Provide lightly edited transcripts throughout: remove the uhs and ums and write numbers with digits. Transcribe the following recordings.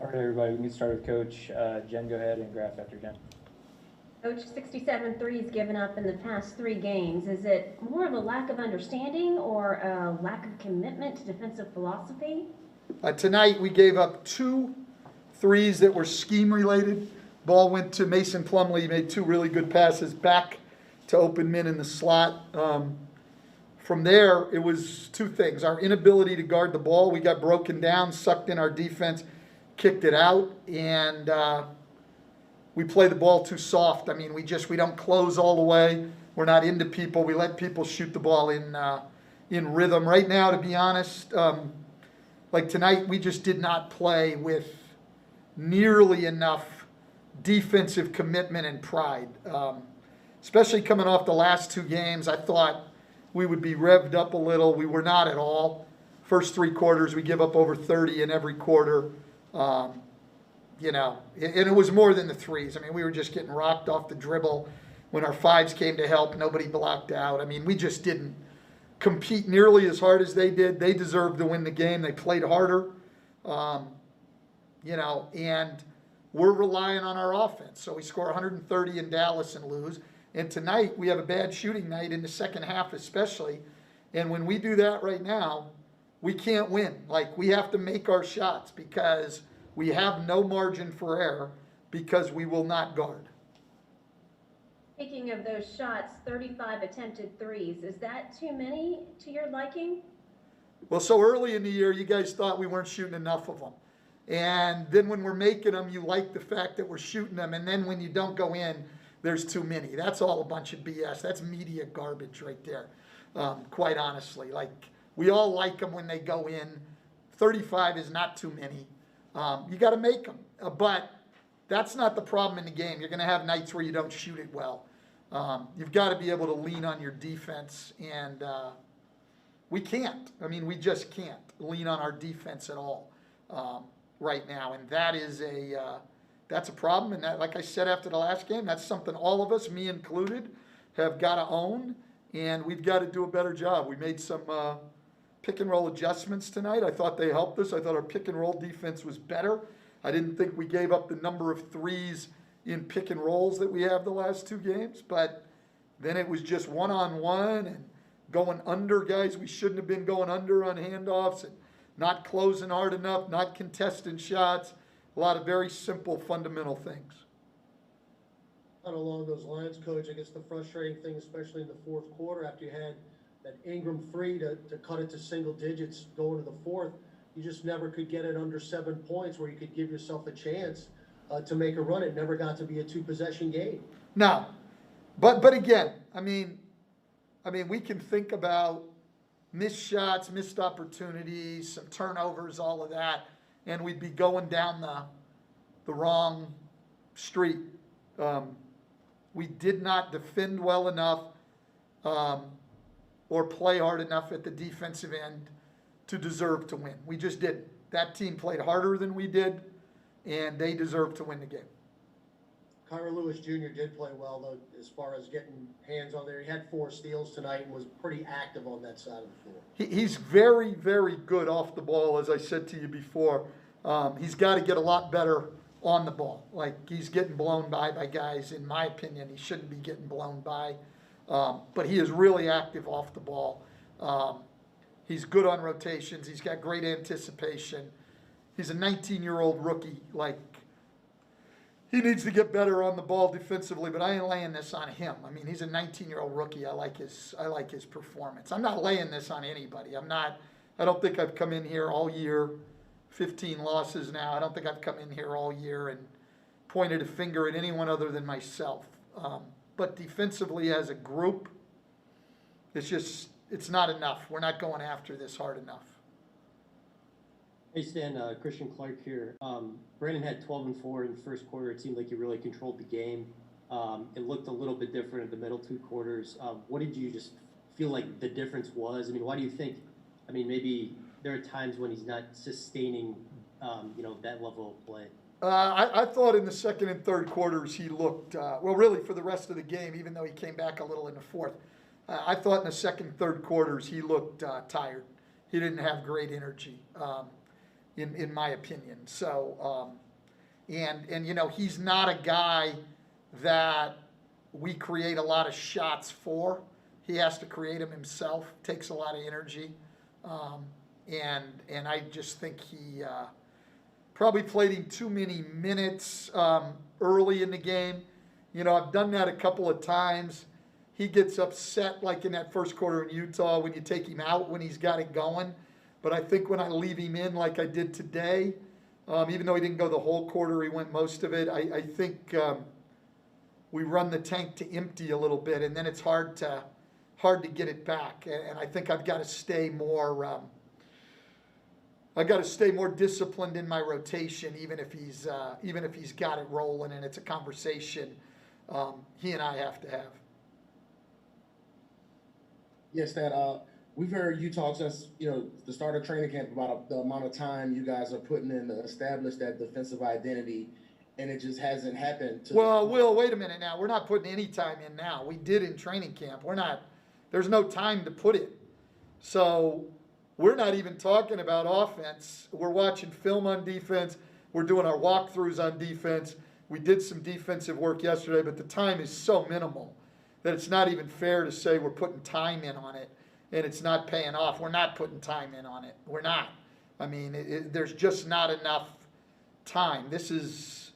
All right, everybody, we can start with Coach. Jen, go ahead and graph after Jen. Coach, 67 threes given up in the past 3 games. Is it more of a lack of understanding or a lack of commitment to defensive philosophy? Tonight we gave up 2 threes that were scheme related. Ball went to Mason Plumlee, made 2 really good passes back to open min in the slot. From there, it was 2 things. Our inability to guard the ball. We got broken down, sucked in our defense, kicked it out, and we play the ball too soft. I mean, we don't close all the way. We're not into people. We let people shoot the ball in rhythm. Right now, to be honest, like tonight, we just did not play with nearly enough defensive commitment and pride. Especially coming off the last 2 games, I thought we would be revved up a little. We were not at all. First 3 quarters, we give up over 30 in every quarter. And it was more than the threes. I mean, we were just getting rocked off the dribble. When our 5s came to help, nobody blocked out. I mean, we just didn't compete nearly as hard as they did. They deserved to win the game. They played harder, and we're relying on our offense. So we score 130 in Dallas and lose. And tonight we have a bad shooting night in the second half especially. And when we do that right now, we can't win. Like, we have to make our shots because we have no margin for error because we will not guard. Speaking of those shots, 35 attempted threes. Is that too many to your liking? Well, so early in the year, you guys thought we weren't shooting enough of them. And then when we're making them, you like the fact that we're shooting them. And then when you don't go in, there's too many. That's all a bunch of BS. That's media garbage right there, quite honestly. Like, we all like them when they go in. 35 is not too many. You got to make them. But that's not the problem in the game. You're going to have nights where you don't shoot it well. You've got to be able to lean on your defense, and we can't. I mean, we just can't lean on our defense at all right now, and that's a problem. And that, like I said after the last game, that's something all of us, me included, have got to own, and we've got to do a better job. We made some pick and roll adjustments tonight. I thought they helped us. I thought our pick and roll defense was better. I didn't think we gave up the number of threes in pick and rolls that we have the last 2 games, but then it was just one-on-one and going under guys we shouldn't have been going under on handoffs and not closing hard enough, not contesting shots, a lot of very simple fundamental things. Along those lines, Coach, I guess the frustrating thing, especially in the 4th quarter, after you had that Ingram free to cut it to single digits going to the 4th, you just never could get it under 7 points where you could give yourself a chance to make a run. It never got to be a 2-possession game. No, but again, I mean, we can think about missed shots, missed opportunities, some turnovers, all of that, and we'd be going down the wrong street. We did not defend well enough or play hard enough at the defensive end to deserve to win. We just didn't. That team played harder than we did, and they deserved to win the game. Kyra Lewis Jr. did play well, though, as far as getting hands on there. He had 4 steals tonight and was pretty active on that side of the floor. He's very, very good off the ball, as I said to you before. He's got to get a lot better on the ball. Like, he's getting blown by guys, in my opinion. He shouldn't be getting blown by. But he is really active off the ball. He's good on rotations. He's got great anticipation. He's a 19-year-old rookie. Like, he needs to get better on the ball defensively, but I ain't laying this on him. I mean, he's a 19-year-old rookie. I like his performance. I'm not laying this on anybody. I don't think I've come in here all year, 15 losses now. I don't think I've come in here all year and pointed a finger at anyone other than myself. But defensively as a group, it's not enough. We're not going after this hard enough. Hey Stan, Christian Clark here. Brandon had 12 and 4 in the first quarter. It seemed like he really controlled the game. It looked a little bit different in the middle 2 quarters. What did you just feel like the difference was? I mean, why do you think? I mean, maybe there are times when he's not sustaining, that level of play. I thought in the second and third quarters he looked, really for the rest of the game, even though he came back a little in the 4th. I thought in the second, third quarters he looked tired. He didn't have great energy. in my opinion. So, and you know, he's not a guy that we create a lot of shots for. He has to create them himself. Takes a lot of energy, and I just think he probably played him too many minutes early in the game. You know, I've done that a couple of times. He gets upset, like in that first quarter in Utah, when you take him out when he's got it going. But I think when I leave him in, like I did today, even though he didn't go the whole quarter, he went most of it. I think we run the tank to empty a little bit, and then it's hard to get it back. And I think I've got to stay more. I've got to stay more disciplined in my rotation, even if he's got it rolling, and it's a conversation he and I have to have. Yes, Stan. We've heard you talk since, the start of training camp about the amount of time you guys are putting in to establish that defensive identity, and it just hasn't happened. Well, Will, wait a minute now. We're not putting any time in now. We did in training camp. There's no time to put it. So we're not even talking about offense. We're watching film on defense. We're doing our walkthroughs on defense. We did some defensive work yesterday, but the time is so minimal that it's not even fair to say we're putting time in on it and it's not paying off. We're not putting time in on it. We're not. I mean, there's just not enough time. This is,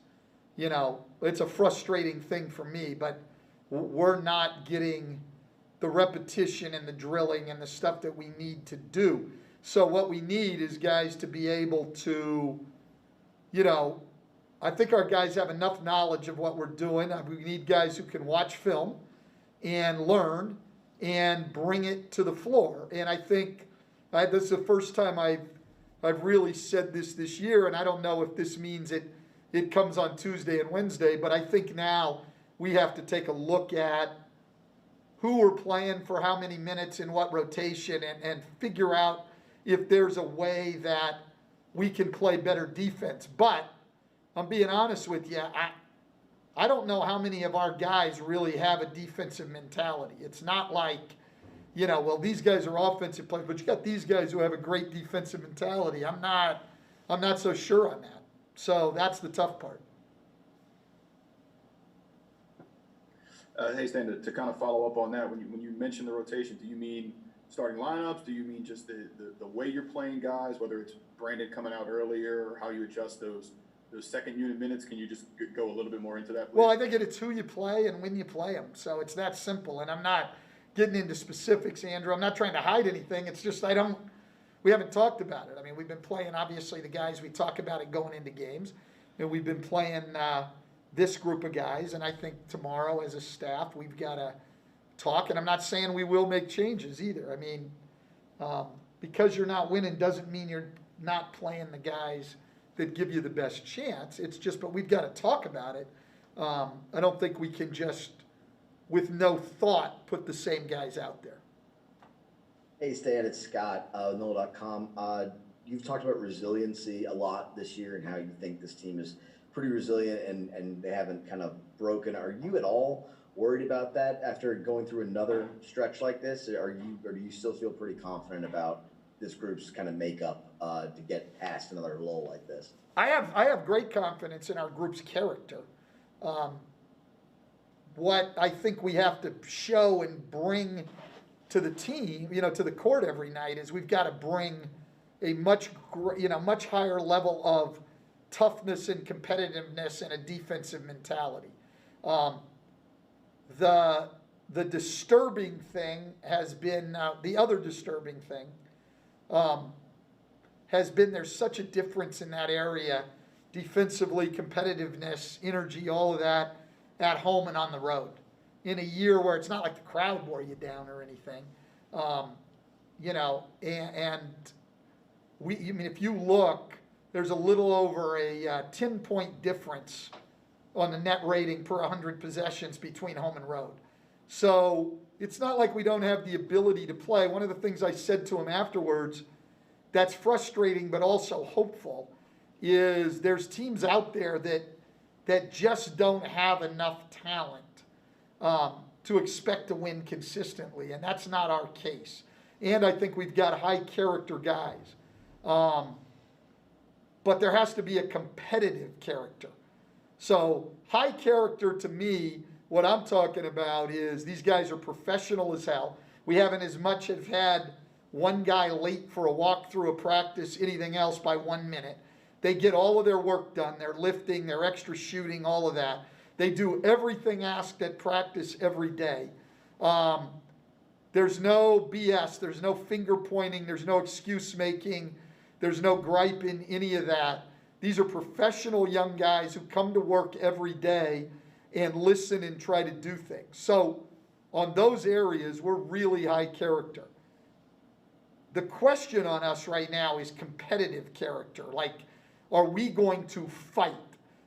it's a frustrating thing for me, but we're not getting the repetition and the drilling and the stuff that we need to do. So what we need is guys to be able to, I think our guys have enough knowledge of what we're doing. We need guys who can watch film and learn and bring it to the floor. And I think this is the first time I've really said this year, and I don't know if this means it comes on Tuesday and Wednesday, but I think now we have to take a look at who we're playing for how many minutes in what rotation and figure out if there's a way that we can play better defense. But I'm being honest with you, I don't know how many of our guys really have a defensive mentality. It's not like, these guys are offensive players, but you got these guys who have a great defensive mentality. I'm not so sure on that. So that's the tough part. Hey, Stan, to kind of follow up on that, when you mention the rotation, do you mean starting lineups? Do you mean just the way you're playing guys, whether it's Brandon coming out earlier or how you adjust those second unit minutes? Can you just go a little bit more into that, please? Well, I think it's who you play and when you play them. So it's that simple. And I'm not getting into specifics, Andrew. I'm not trying to hide anything. It's just we haven't talked about it. I mean, we've been playing, obviously, the guys we talk about it going into games. And we've been playing this group of guys. And I think tomorrow as a staff, we've got to talk. And I'm not saying we will make changes either. I mean, because you're not winning doesn't mean you're not playing the guys that give you the best chance. It's just, but we've got to talk about it. I don't think we can just, with no thought, put the same guys out there. Hey Stan, it's Scott, NOLA.com. You've talked about resiliency a lot this year and how you think this team is pretty resilient and they haven't kind of broken. Are you at all worried about that after going through another stretch like this? Or do you still feel pretty confident about this group's kind of makeup to get past another lull like this? I have great confidence in our group's character. What I think we have to show and bring to the team, to the court every night, is we've got to bring a much higher level of toughness and competitiveness and a defensive mentality. The disturbing thing has been the other disturbing thing. Has been there's such a difference in that area, defensively, competitiveness, energy, all of that, at home and on the road. In a year where it's not like the crowd wore you down or anything, if you look, there's a little over a 10-point difference on the net rating per 100 possessions between home and road. So it's not like we don't have the ability to play. One of the things I said to him afterwards that's frustrating but also hopeful is there's teams out there that just don't have enough talent to expect to win consistently, and that's not our case. And I think we've got high character guys. but there has to be a competitive character. So high character to me, what I'm talking about is these guys are professional as hell. We haven't as much as had one guy late for a walk through a practice, anything else by 1 minute. They get all of their work done, their lifting, their extra shooting, all of that. They do everything asked at practice every day. There's no BS, there's no finger pointing, there's no excuse making, there's no griping, any of that. These are professional young guys who come to work every day and listen and try to do things. So on those areas, we're really high character. The question on us right now is competitive character. Like, are we going to fight?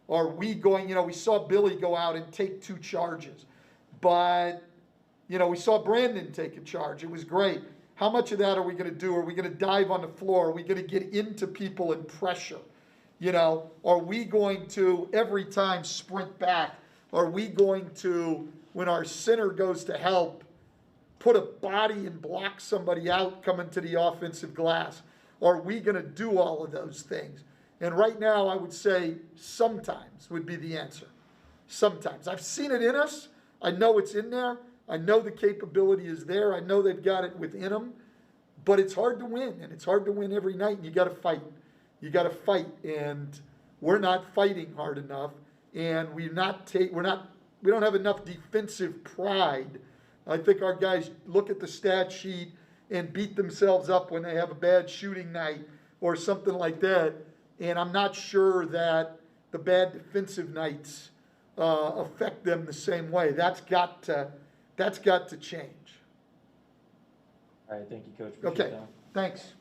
Are we going, we saw Billy go out and take 2 charges. But, we saw Brandon take a charge. It was great. How much of that are we going to do? Are we going to dive on the floor? Are we going to get into people and pressure? Are we going to, every time, sprint back? Are we going to, when our center goes to help, put a body and block somebody out coming to the offensive glass? Are we going to do all of those things? And right now, I would say sometimes would be the answer. Sometimes. I've seen it in us. I know it's in there. I know the capability is there. I know they've got it within them. But it's hard to win, and it's hard to win every night, and you got to fight. You got to fight, and we're not fighting hard enough, and we don't have enough defensive pride. I think our guys look at the stat sheet and beat themselves up when they have a bad shooting night or something like that. And I'm not sure that the bad defensive nights affect them the same way. That's got to change. All right, thank you, Coach. Appreciate Okay, that. thanks.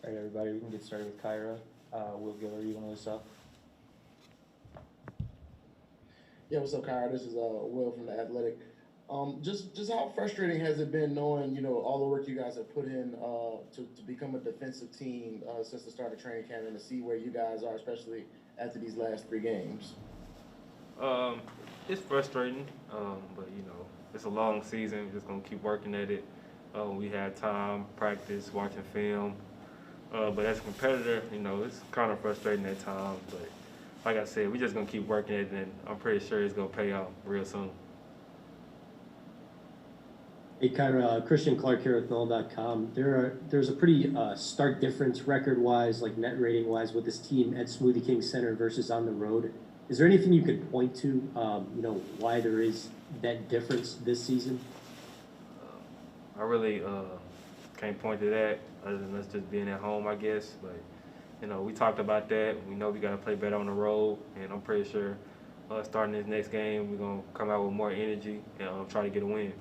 All right, everybody, we can get started with Kyra. Will Giller, you want to list up? Yeah, what's up, Kyra? This is Will from The Athletic. Just how frustrating has it been knowing, all the work you guys have put in to become a defensive team since the start of training camp, and to see where you guys are, especially after these last 3 games? It's frustrating, but it's a long season. We're just gonna keep working at it. We had time, practice, watching film. But as a competitor, it's kind of frustrating at times. But like I said, we're just gonna keep working at it, and I'm pretty sure it's gonna pay off real soon. Hey, Kyra, Christian Clark here with Null.com. There's a pretty stark difference record-wise, like net rating-wise, with this team at Smoothie King Center versus on the road. Is there anything you could point to, why there is that difference this season? I really can't point to that other than us just being at home, I guess. But we talked about that. We know we got to play better on the road, and I'm pretty sure starting this next game, we're gonna come out with more energy and try to get a win.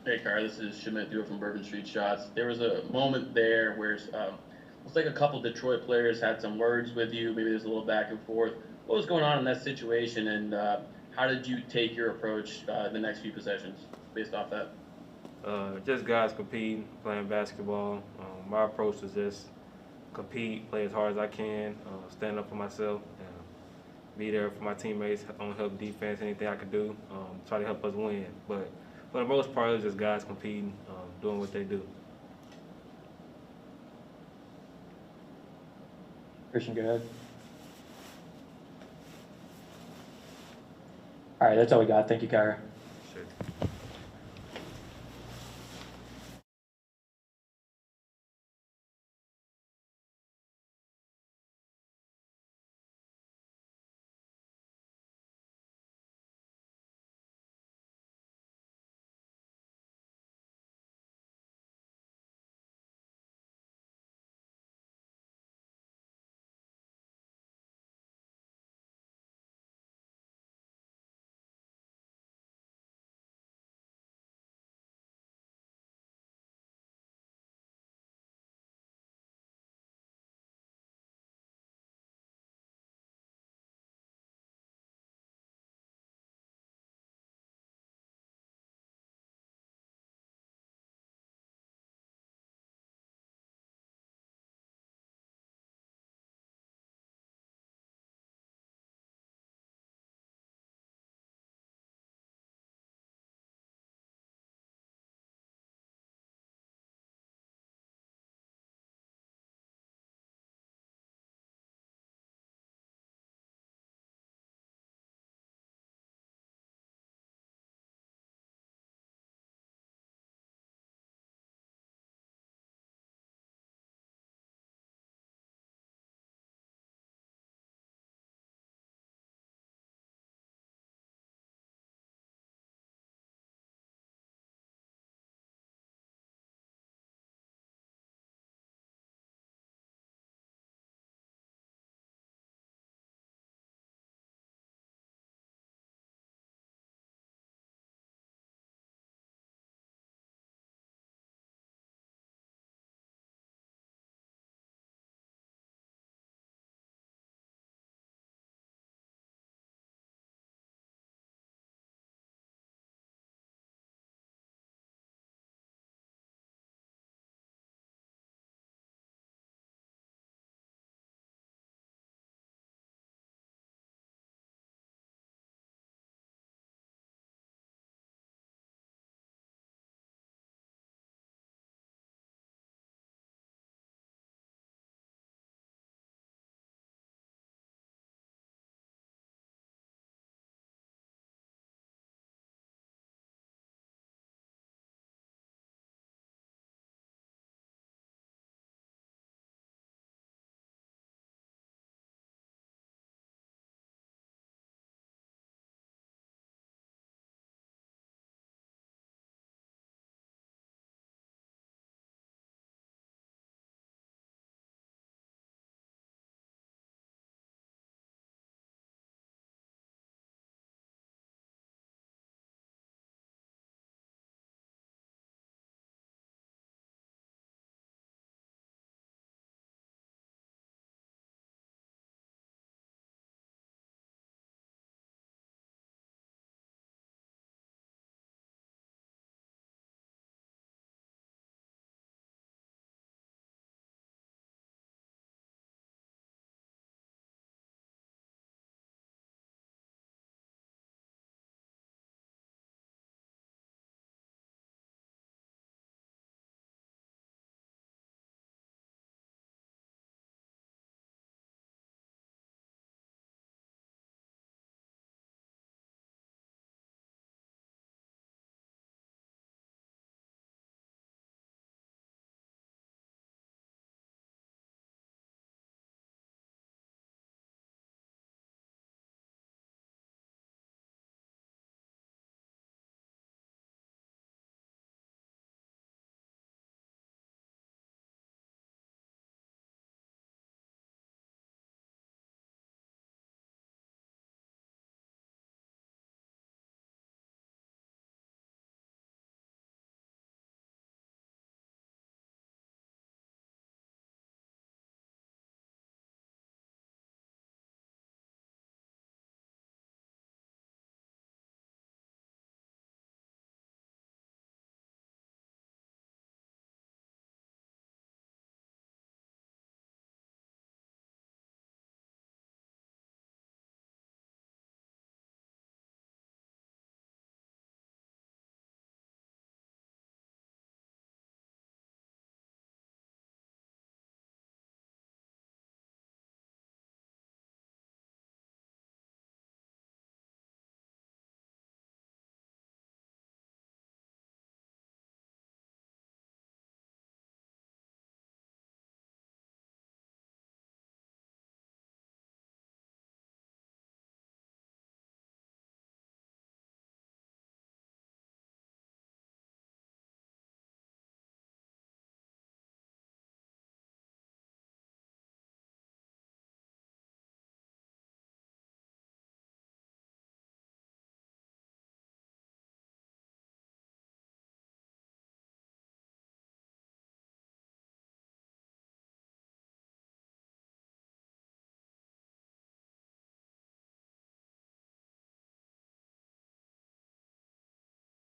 Hey, Kyra, this is Shamit Dua from Bourbon Street Shots. There was a moment there where looks like a couple Detroit players had some words with you. Maybe there's a little back and forth. What was going on in that situation, and how did you take your approach the next few possessions based off that? Just guys competing, playing basketball. My approach is just compete, play as hard as I can, stand up for myself, and be there for my teammates on help defense, anything I could do, try to help us win. But for the most part, it's just guys competing, doing what they do. Christian, go ahead. All right, that's all we got. Thank you, Kyra. Sure.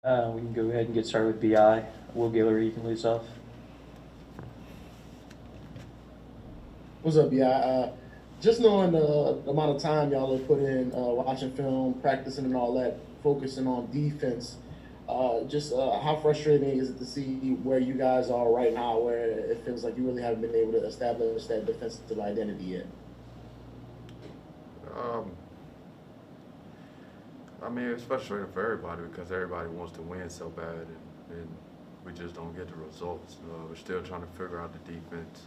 We can go ahead and get started with BI. Will Guillory, you can lead us off. What's up, yeah? Just knowing the amount of time y'all have put in watching film, practicing and all that, focusing on defense, how frustrating is it to see where you guys are right now, where it feels like you really haven't been able to establish that defensive identity yet? I mean, it's frustrating for everybody because everybody wants to win so bad, and we just don't get the results. We're still trying to figure out the defense,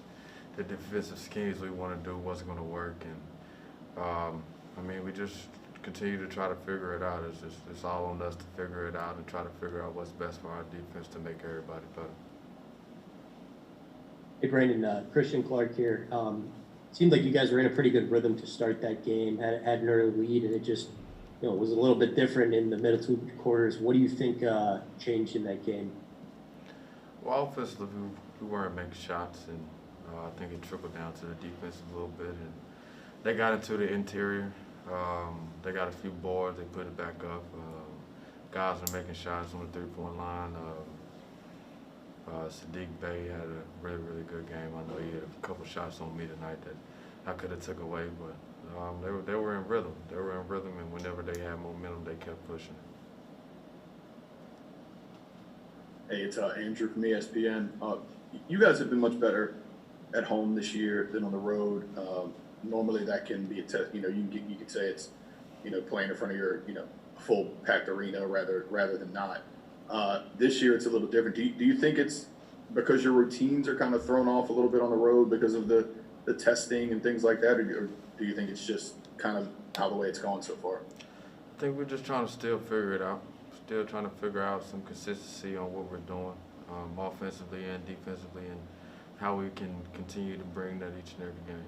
the defensive schemes we want to do, what's going to work, and I mean, we just continue to try to figure it out. It's all on us to figure it out and try to figure out what's best for our defense to make everybody better. Hey, Brandon, Christian Clark here. Seemed like you guys were in a pretty good rhythm to start that game, had an early lead, and it just was a little bit different in the middle two quarters. What do you think changed in that game? Well, offensively, we weren't making shots, and I think it trickled down to the defense a little bit. And they got into the interior. They got a few boards. They put it back up. Guys are making shots on the three-point line. Sadiq Bey had a really, really good game. I know he had a couple shots on me tonight that I could have took away, but they were in rhythm. They were in rhythm, and whenever they had momentum, they kept pushing. Hey, it's Andrew from ESPN. You guys have been much better at home this year than on the road. Normally, that can be a test. You could say it's playing in front of your full packed arena rather than not. This year, it's a little different. Do you think it's because your routines are kind of thrown off a little bit on the road because of the testing and things like that, or do you think it's just kind of how the way it's gone so far? I think we're just trying to still figure it out. Still trying to figure out some consistency on what we're doing, offensively and defensively, and how we can continue to bring that each and every game.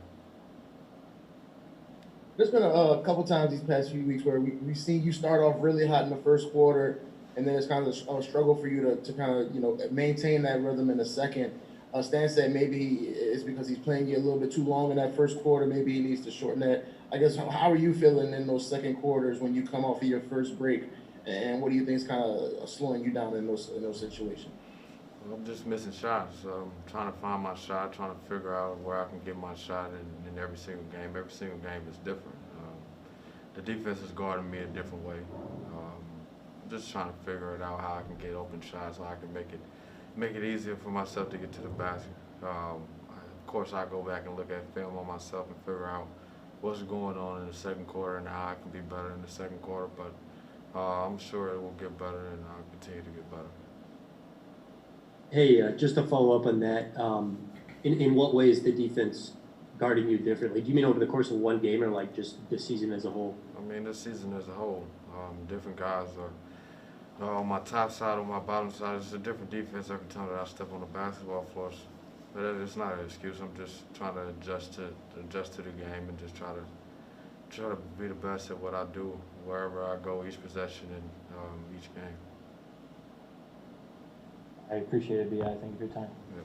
There's been a couple times these past few weeks where we've seen you start off really hot in the first quarter, and then it's kind of a struggle for you to kind of maintain that rhythm in the second. Stan said maybe it's because he's playing you a little bit too long in that first quarter. Maybe he needs to shorten that. I guess, how are you feeling in those second quarters when you come off of your first break? And what do you think is kind of slowing you down in those situations? I'm just missing shots. I'm trying to find my shot, trying to figure out where I can get my shot in every single game. Every single game is different. The defense is guarding me a different way. I'm just trying to figure it out how I can get open shots, how I can make it easier for myself to get to the basket. Of course, I go back and look at film on myself and figure out what's going on in the second quarter and how I can be better in the second quarter. But I'm sure it will get better, and I'll continue to get better. Hey, just to follow up on that, in what way is the defense guarding you differently? Do you mean over the course of one game or like just the season as a whole? I mean, this season as a whole. Different guys are on my top side, on my bottom side. It's a different defense every time that I step on the basketball floor. But it's not an excuse. I'm just trying to adjust to the game and just try to be the best at what I do wherever I go, each possession and each game. I appreciate it, BI. Thank you for your time. Yep.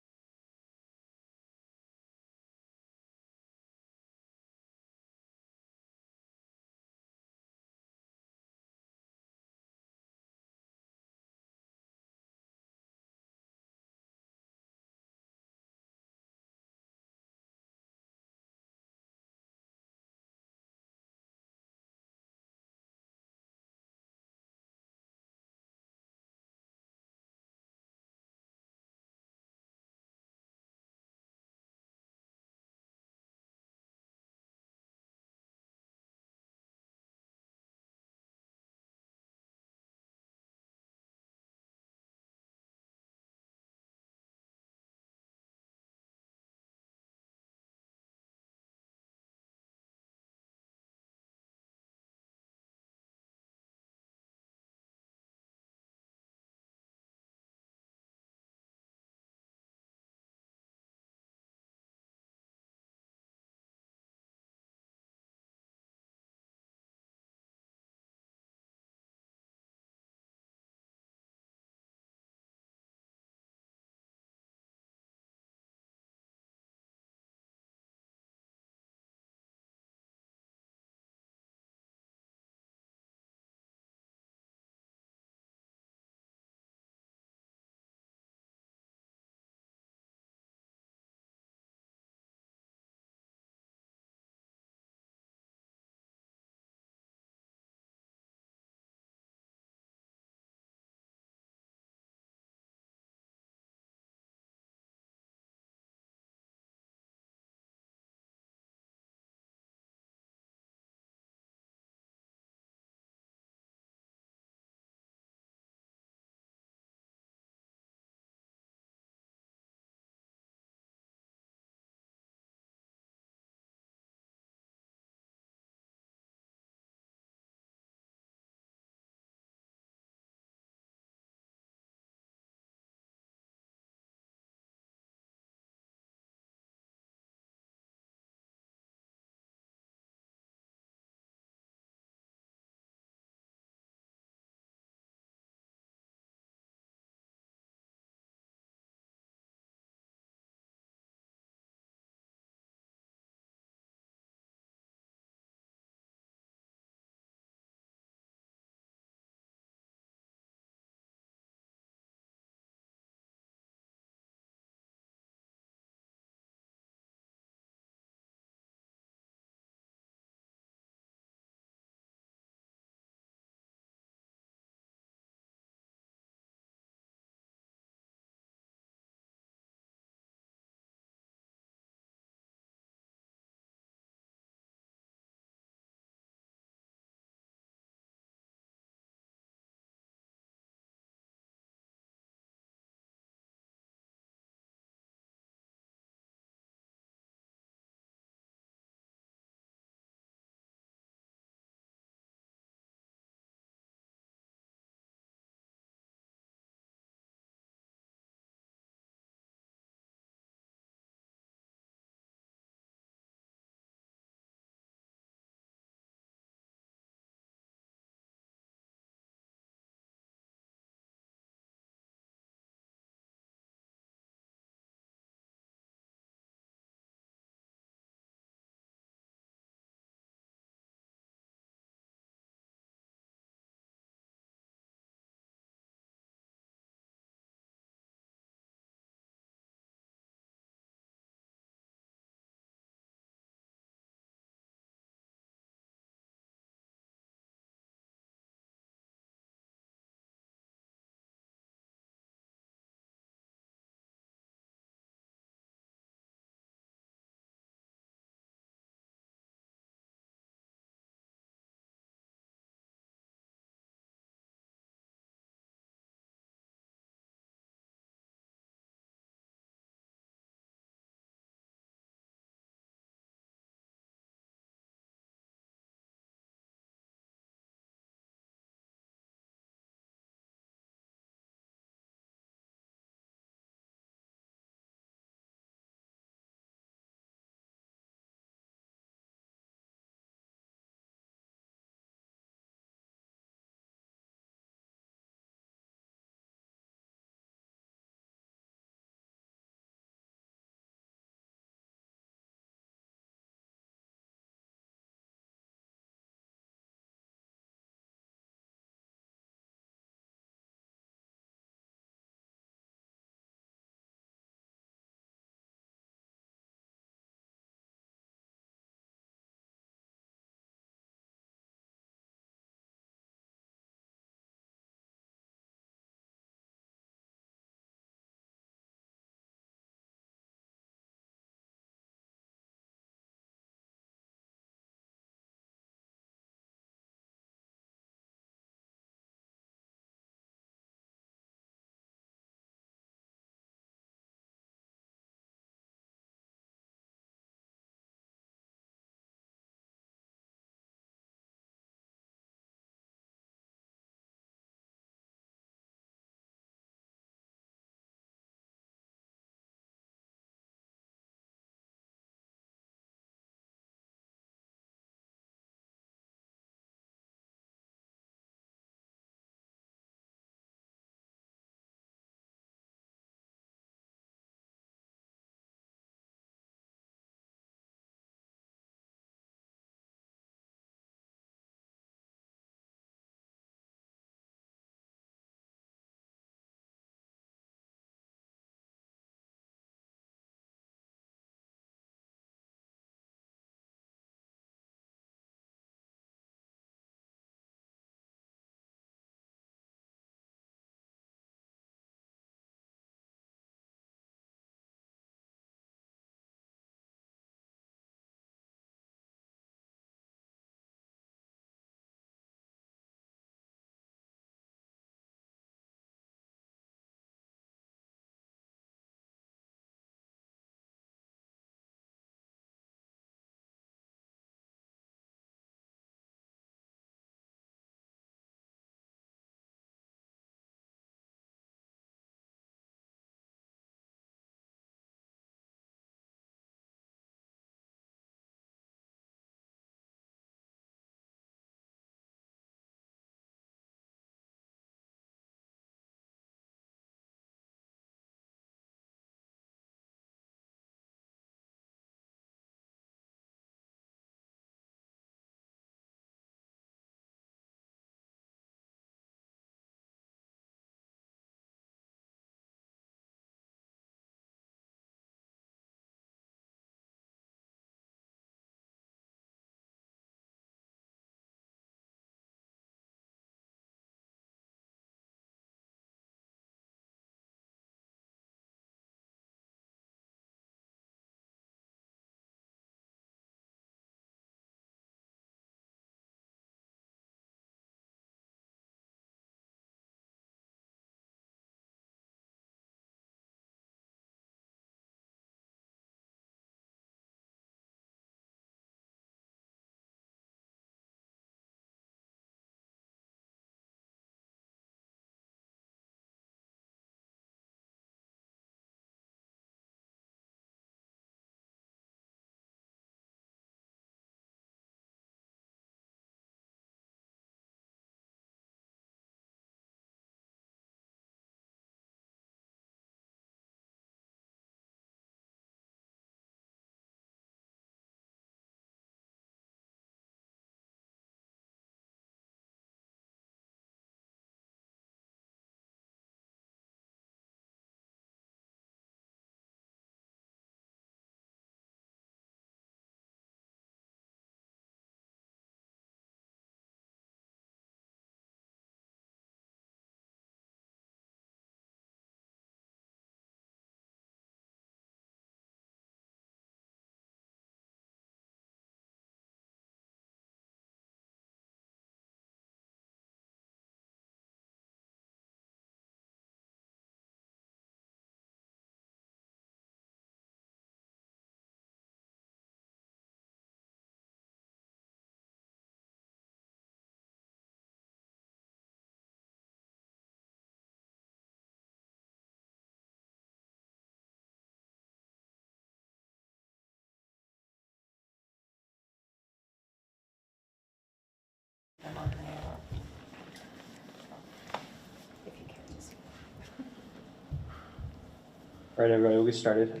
All right, everybody, we'll get started.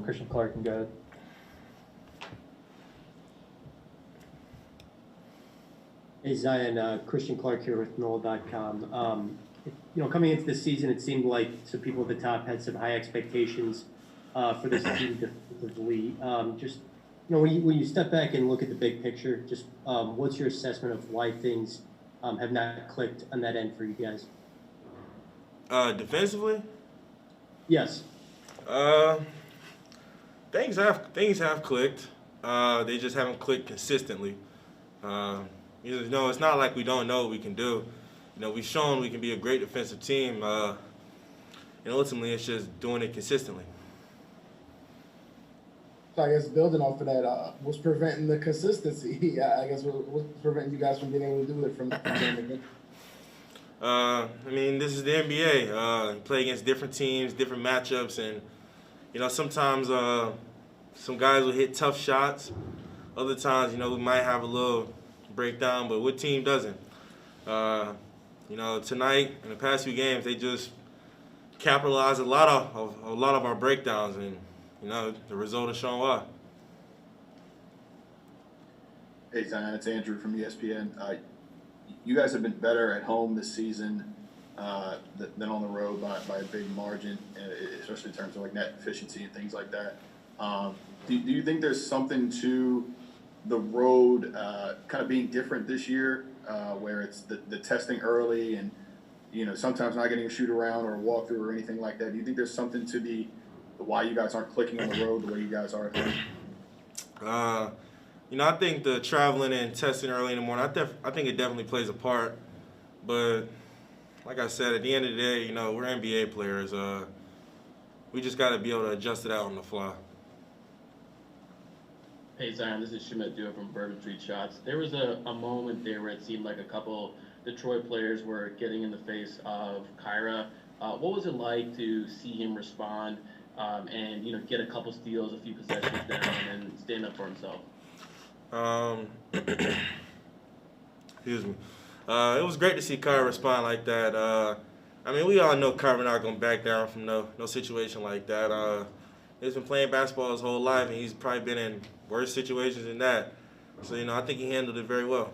Christian Clark can go ahead. Hey Zion, Christian Clark here with NOLA.com. Coming into the season, it seemed like some people at the top had some high expectations for this team defensively. When you step back and look at the big picture, what's your assessment of why things have not clicked on that end for you guys? Defensively? Yes. Things have clicked. They just haven't clicked consistently. It's not like we don't know what we can do. We've shown we can be a great defensive team. And ultimately, it's just doing it consistently. So I guess building off of that, what's preventing the consistency? I guess what's preventing you guys from being able to do it from game to game? This is the NBA. You play against different teams, different matchups, and sometimes some guys will hit tough shots. Other times, we might have a little breakdown, but what team doesn't? Tonight in the past few games, they just capitalized a lot of our breakdowns, and the result is showing why. Hey Zion, it's Andrew from ESPN. You guys have been better at home this season than on the road by a big margin, especially in terms of like net efficiency and things like that. Do you think there's something to the road kind of being different this year, where it's the testing early and sometimes not getting a shoot around or a walkthrough or anything like that? Do you think there's something to the why you guys aren't clicking on the road the way you guys are at home? I think the traveling and testing early in the morning, I think it definitely plays a part. But like I said, at the end of the day, we're NBA players. We just got to be able to adjust it out on the fly. Hey Zion, this is Schmidt Dua from Bourbon Street Shots. There was a moment there where it seemed like a couple Detroit players were getting in the face of Kyra. What was it like to see him respond and get a couple steals, a few possessions down, and stand up for himself? Excuse me. It was great to see Kyra respond like that. We all know Kyra not gonna back down from no situation like that. He's been playing basketball his whole life, and he's probably been in worse situations than that. So I think he handled it very well.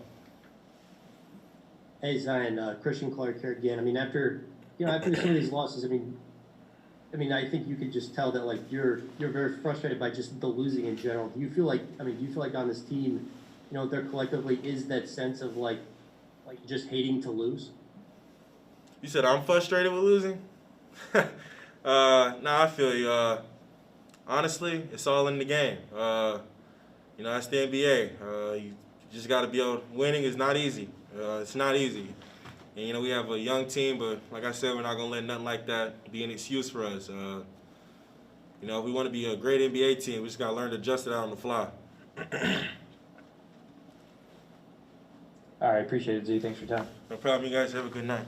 Hey Zion, Christian Clark here again. After some of these losses, I think you could just tell that like you're very frustrated by just the losing in general. Do you feel like on this team, there collectively is that sense of like just hating to lose? You said I'm frustrated with losing? I feel you. Honestly, it's all in the game. It's the NBA. You just got to be able. Winning is not easy. It's not easy. And, we have a young team, but like I said, we're not going to let nothing like that be an excuse for us. If we want to be a great NBA team, we just got to learn to adjust it out on the fly. All right, appreciate it, Z. Thanks for your time. No problem. You guys have a good night.